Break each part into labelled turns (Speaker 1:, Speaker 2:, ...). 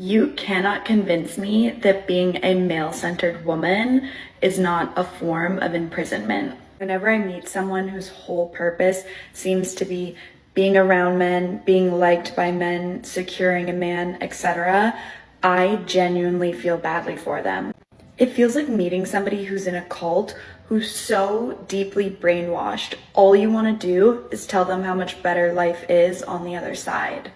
Speaker 1: You cannot convince me that being a male-centered woman is not a form of imprisonment. Whenever I meet someone whose whole purpose seems to be being around men, being liked by men, securing a man, etc., I genuinely feel badly for them. It feels like meeting somebody who's in a cult, who's so deeply brainwashed. All you want to do is tell them how much better life is on the other side.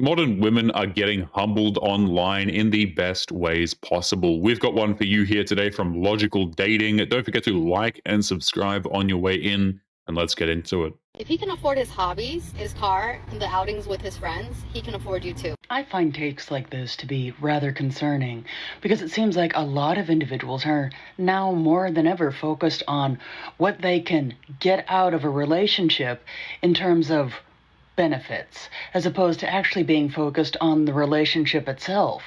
Speaker 2: Modern women are getting humbled online in the best ways possible. We've got one for you here today from Logical Dating. Don't forget to like and subscribe on your way in, and let's get into it.
Speaker 3: If he can afford his hobbies, his car, and the outings with his friends, he can afford you too.
Speaker 4: I find takes like this to be rather concerning because it seems like a lot of individuals are now more than ever focused on what they can get out of a relationship in terms of benefits, as opposed to actually being focused on the relationship itself.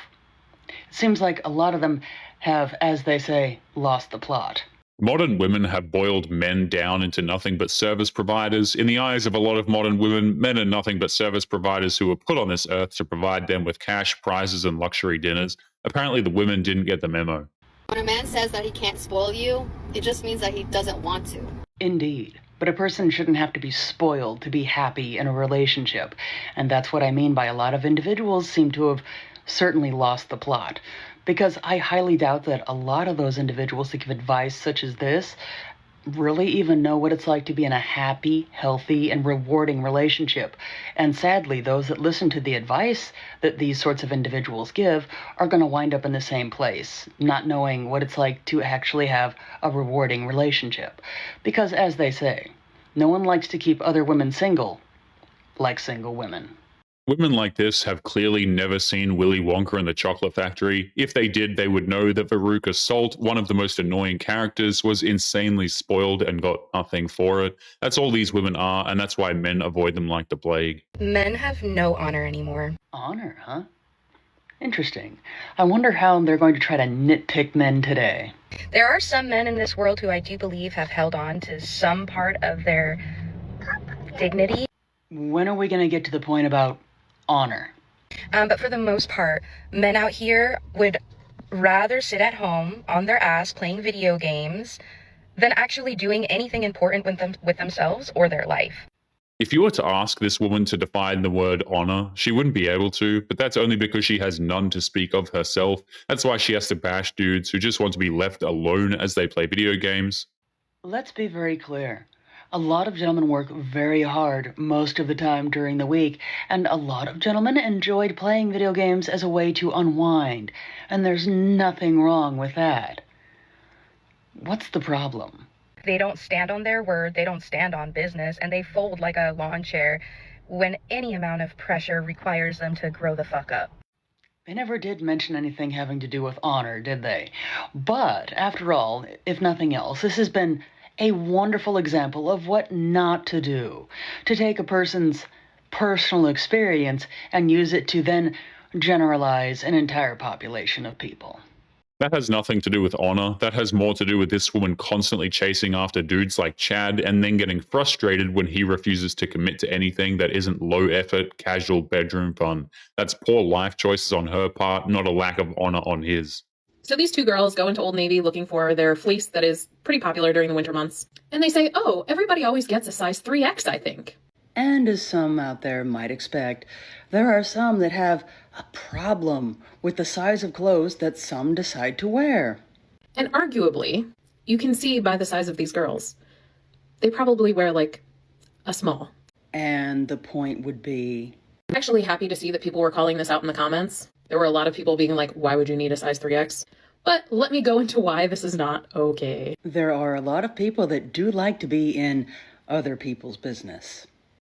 Speaker 4: It seems like a lot of them have, as they say, lost the plot.
Speaker 2: Modern women have boiled men down into nothing but service providers. In the eyes of a lot of modern women, men are nothing but service providers who were put on this earth to provide them with cash, prizes, and luxury dinners. Apparently, the women didn't get the memo.
Speaker 3: When a man says that he can't spoil you, it just means that he doesn't want to.
Speaker 4: Indeed. But a person shouldn't have to be spoiled to be happy in a relationship. And that's what I mean by a lot of individuals seem to have certainly lost the plot. Because I highly doubt that a lot of those individuals that give advice such as this really even know what it's like to be in a happy, healthy, and rewarding relationship. And sadly, those that listen to the advice that these sorts of individuals give are going to wind up in the same place, not knowing what it's like to actually have a rewarding relationship. Because, as they say, no one likes to keep other women single like single women.
Speaker 2: Women like this have clearly never seen Willy Wonka and the Chocolate Factory. If they did, they would know that Veruca Salt, one of the most annoying characters, was insanely spoiled and got nothing for it. That's all these women are, and that's why men avoid them like the plague.
Speaker 5: Men have no honor anymore.
Speaker 4: Honor, huh? Interesting. I wonder how they're going to try to nitpick men today.
Speaker 5: There are some men in this world who I do believe have held on to some part of their dignity.
Speaker 4: When are we going to get to the point about honor?
Speaker 5: But for the most part, men out here would rather sit at home on their ass playing video games than actually doing anything important with themselves or their life.
Speaker 2: If you were to ask this woman to define the word honor, she wouldn't be able to, but that's only because she has none to speak of herself. That's why she has to bash dudes who just want to be left alone as they play video games.
Speaker 4: Let's be very clear. A lot of gentlemen work very hard most of the time during the week, and a lot of gentlemen enjoyed playing video games as a way to unwind, and there's nothing wrong with that. What's the problem?
Speaker 5: They don't stand on their word, they don't stand on business, and they fold like a lawn chair when any amount of pressure requires them to grow the fuck up.
Speaker 4: They never did mention anything having to do with honor, did they? But, after all, if nothing else, this has been a wonderful example of what not to do. To take a person's personal experience and use it to then generalize an entire population of people.
Speaker 2: That has nothing to do with honor. That has more to do with this woman constantly chasing after dudes like Chad and then getting frustrated when he refuses to commit to anything that isn't low effort, casual bedroom fun. That's poor life choices on her part, not a lack of honor on his.
Speaker 6: So these two girls go into Old Navy looking for their fleece that is pretty popular during the winter months. And they say, oh, everybody always gets a size 3X, I think.
Speaker 4: And as some out there might expect, there are some that have a problem with the size of clothes that some decide to wear.
Speaker 6: And arguably, you can see by the size of these girls, they probably wear like a small.
Speaker 4: And the point would be...
Speaker 6: I'm actually happy to see that people were calling this out in the comments. There were a lot of people being like, why would you need a size 3X? But let me go into why this is not okay.
Speaker 4: There are a lot of people that do like to be in other people's business.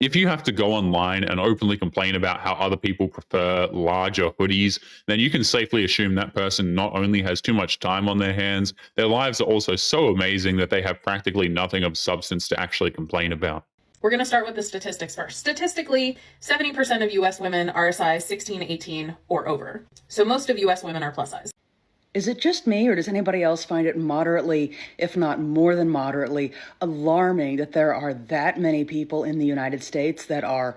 Speaker 2: If you have to go online and openly complain about how other people prefer larger hoodies, then you can safely assume that person not only has too much time on their hands, their lives are also so amazing that they have practically nothing of substance to actually complain about.
Speaker 6: We're going to start with the statistics first. Statistically, 70% of US women are a size 16, 18, or over. So most of US women are plus size.
Speaker 4: Is it just me, or does anybody else find it moderately, if not more than moderately, alarming that there are that many people in the United States that are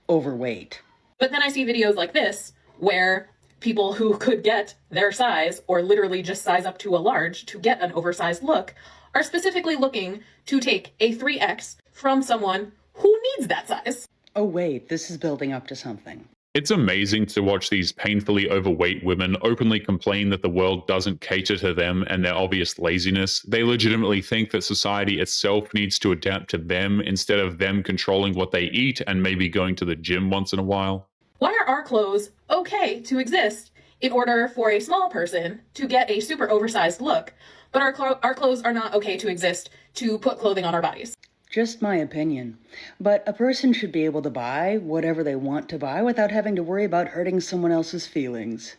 Speaker 4: overweight?
Speaker 6: But then I see videos like this where people who could get their size or literally just size up to a large to get an oversized look are specifically looking to take a 3X from someone who needs that size.
Speaker 4: Oh, wait, this is building up to something.
Speaker 2: It's amazing to watch these painfully overweight women openly complain that the world doesn't cater to them and their obvious laziness. They legitimately think that society itself needs to adapt to them instead of them controlling what they eat and maybe going to the gym once in a while.
Speaker 6: Why are our clothes okay to exist in order for a small person to get a super oversized look, but our clothes are not okay to exist to put clothing on our bodies?
Speaker 4: Just my opinion. But a person should be able to buy whatever they want to buy without having to worry about hurting someone else's feelings.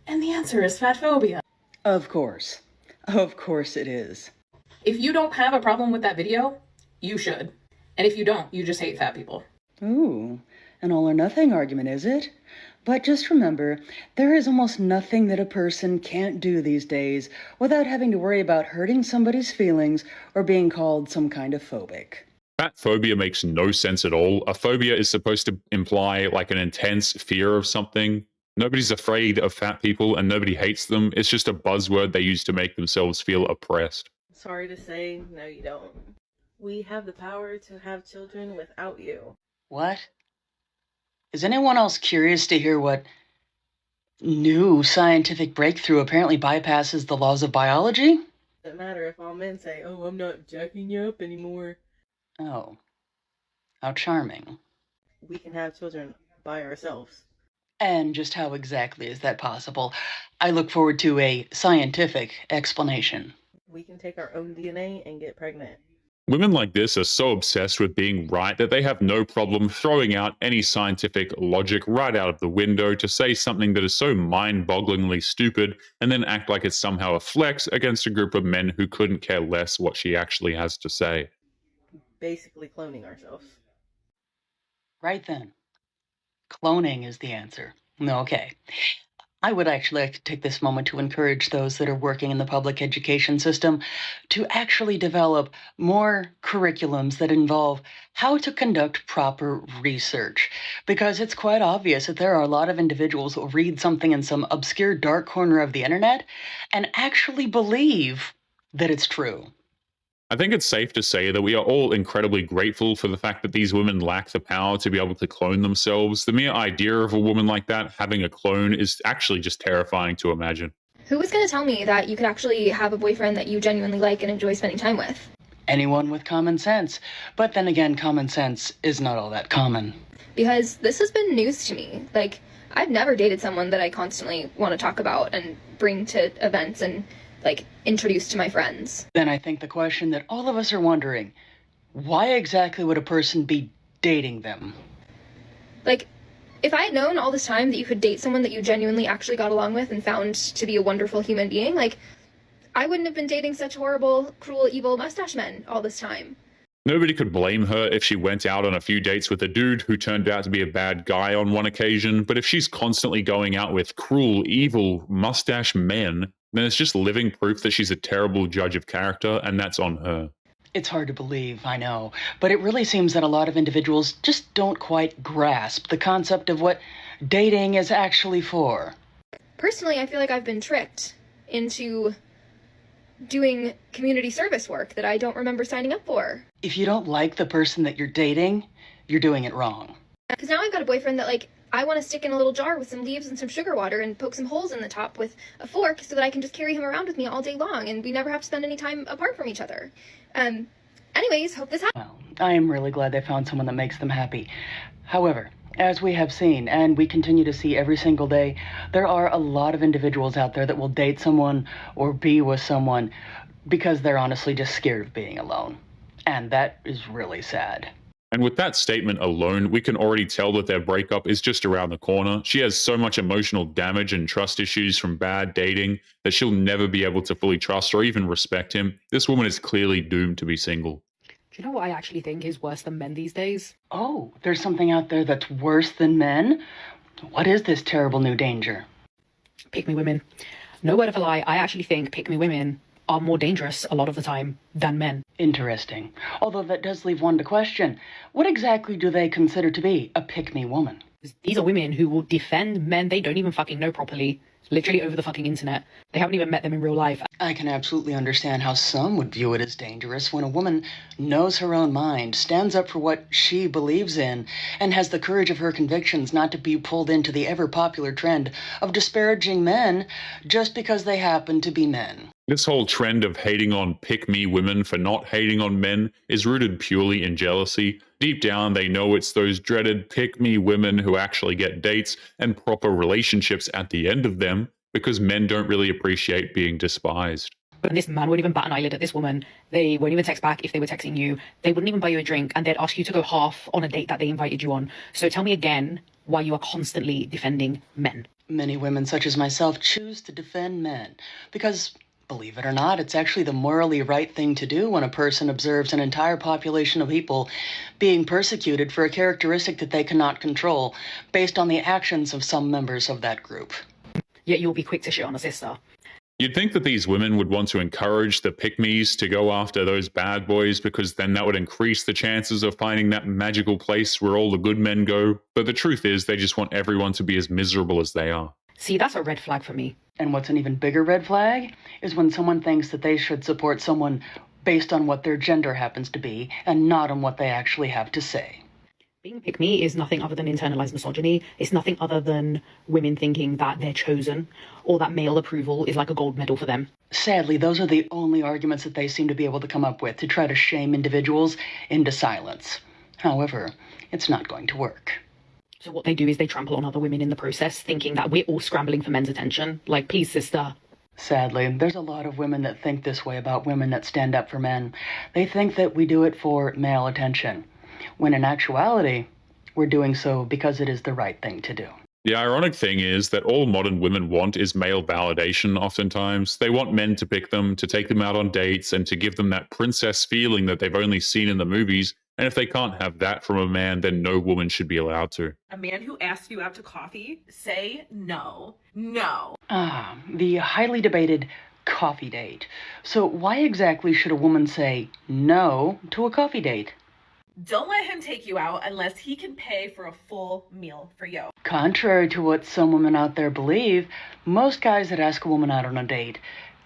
Speaker 6: And the answer is fat phobia.
Speaker 4: Of course. Of course it is.
Speaker 6: If you don't have a problem with that video, you should. And if you don't, you just hate fat people.
Speaker 4: Ooh, an all or nothing argument, is it? But just remember, there is almost nothing that a person can't do these days without having to worry about hurting somebody's feelings or being called some kind of phobic.
Speaker 2: Fat phobia makes no sense at all. A phobia is supposed to imply like an intense fear of something. Nobody's afraid of fat people and nobody hates them. It's just a buzzword they use to make themselves feel oppressed.
Speaker 7: Sorry to say, no you don't. We have the power to have children without you.
Speaker 4: What? Is anyone else curious to hear what new scientific breakthrough apparently bypasses the laws of biology?
Speaker 7: Doesn't matter if all men say, oh, I'm not jacking you up anymore.
Speaker 4: Oh, how charming.
Speaker 7: We can have children by ourselves.
Speaker 4: And just how exactly is that possible? I look forward to a scientific explanation.
Speaker 7: We can take our own DNA and get pregnant.
Speaker 2: Women like this are so obsessed with being right that they have no problem throwing out any scientific logic right out of the window to say something that is so mind-bogglingly stupid and then act like it's somehow a flex against a group of men who couldn't care less what she actually has to say.
Speaker 7: Basically cloning ourselves.
Speaker 4: Right then. Cloning is the answer. Okay. I would actually like to take this moment to encourage those that are working in the public education system to actually develop more curriculums that involve how to conduct proper research. Because it's quite obvious that there are a lot of individuals who will read something in some obscure dark corner of the internet and actually believe that it's true.
Speaker 2: I think it's safe to say that we are all incredibly grateful for the fact that these women lack the power to be able to clone themselves. The mere idea of a woman like that having a clone is actually just terrifying to imagine.
Speaker 8: Who was going to tell me that you could actually have a boyfriend that you genuinely like and enjoy spending time with?
Speaker 4: Anyone with common sense. But then again, common sense is not all that common.
Speaker 8: Because this has been news to me. Like, I've never dated someone that I constantly want to talk about and bring to events and introduce to my friends.
Speaker 4: Then I think the question that all of us are wondering, why exactly would a person be dating them?
Speaker 8: If I had known all this time that you could date someone that you genuinely actually got along with and found to be a wonderful human being, I wouldn't have been dating such horrible, cruel, evil mustache men all this time.
Speaker 2: Nobody could blame her if she went out on a few dates with a dude who turned out to be a bad guy on one occasion, but if she's constantly going out with cruel, evil, mustache men, then it's just living proof that she's a terrible judge of character, and that's on her.
Speaker 4: It's hard to believe, I know, but it really seems that a lot of individuals just don't quite grasp the concept of what dating is actually for.
Speaker 8: Personally, I feel like I've been tricked into doing community service work that I don't remember signing up for.
Speaker 4: If you don't like the person that you're dating, you're doing it wrong.
Speaker 8: Because now I've got a boyfriend that, I want to stick in a little jar with some leaves and some sugar water and poke some holes in the top with a fork so that I can just carry him around with me all day long and we never have to spend any time apart from each other. Anyways, hope this happens.
Speaker 4: Well, I am really glad they found someone that makes them happy. However, as we have seen, and we continue to see every single day, there are a lot of individuals out there that will date someone or be with someone because they're honestly just scared of being alone. And that is really sad.
Speaker 2: And with that statement alone, we can already tell that their breakup is just around the corner. She has so much emotional damage and trust issues from bad dating that she'll never be able to fully trust or even respect him. This woman is clearly doomed to be single.
Speaker 9: Do you know what I actually think is worse than men these days?
Speaker 4: Oh, there's something out there that's worse than men? What is this terrible new danger?
Speaker 9: Pick me women. No word of a lie, I actually think pick-me women are more dangerous a lot of the time than men.
Speaker 4: Interesting. Although that does leave one to question. What exactly do they consider to be a pick-me woman?
Speaker 9: These are women who will defend men they don't even fucking know properly, literally over the fucking internet. They haven't even met them in real life.
Speaker 4: I can absolutely understand how some would view it as dangerous when a woman knows her own mind, stands up for what she believes in, and has the courage of her convictions not to be pulled into the ever-popular trend of disparaging men just because they happen to be men.
Speaker 2: This whole trend of hating on pick-me women for not hating on men is rooted purely in jealousy. Deep down, they know it's those dreaded pick-me women who actually get dates and proper relationships at the end of them because men don't really appreciate being despised.
Speaker 9: But this man won't even bat an eyelid at this woman. They won't even text back if they were texting you. They wouldn't even buy you a drink, and they'd ask you to go half on a date that they invited you on. So tell me again why you are constantly defending men.
Speaker 4: Many women, such as myself, choose to defend men because, believe it or not, it's actually the morally right thing to do when a person observes an entire population of people being persecuted for a characteristic that they cannot control based on the actions of some members of that group.
Speaker 9: Yet you'll be quick to shit on a sister.
Speaker 2: You'd think that these women would want to encourage the pick-me's to go after those bad boys because then that would increase the chances of finding that magical place where all the good men go. But the truth is they just want everyone to be as miserable as they are.
Speaker 9: See, that's a red flag for me.
Speaker 4: And what's an even bigger red flag is when someone thinks that they should support someone based on what their gender happens to be and not on what they actually have to say.
Speaker 9: Being pick-me is nothing other than internalized misogyny. It's nothing other than women thinking that they're chosen or that male approval is like a gold medal for them.
Speaker 4: Sadly, those are the only arguments that they seem to be able to come up with to try to shame individuals into silence. However, it's not going to work.
Speaker 9: So what they do is they trample on other women in the process, thinking that we're all scrambling for men's attention. Like, please, sister.
Speaker 4: Sadly, there's a lot of women that think this way about women that stand up for men. They think that we do it for male attention, when in actuality, we're doing so because it is the right thing to do.
Speaker 2: The ironic thing is that all modern women want is male validation oftentimes. They want men to pick them, to take them out on dates, and to give them that princess feeling that they've only seen in the movies. And if they can't have that from a man, then no woman should be allowed to.
Speaker 6: A man who asks you out to coffee, say no. No.
Speaker 4: The highly debated coffee date. So why exactly should a woman say no to a coffee date?
Speaker 6: Don't let him take you out unless he can pay for a full meal for you.
Speaker 4: Contrary to what some women out there believe, most guys that ask a woman out on a date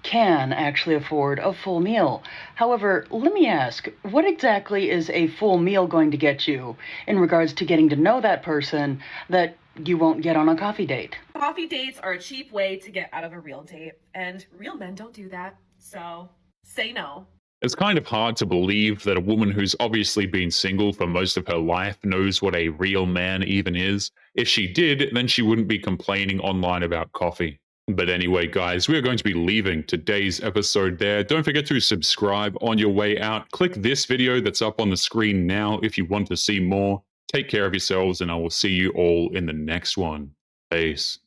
Speaker 4: can actually afford a full meal. However, let me ask, what exactly is a full meal going to get you in regards to getting to know that person that you won't get on a coffee date?
Speaker 6: Coffee dates are a cheap way to get out of a real date, and real men don't do that. So, say no.
Speaker 2: It's kind of hard to believe that a woman who's obviously been single for most of her life knows what a real man even is. If she did, then she wouldn't be complaining online about coffee. But anyway, guys, we're going to be leaving today's episode there. Don't forget to subscribe on your way out. Click this video that's up on the screen now if you want to see more. Take care of yourselves, and I will see you all in the next one. Peace.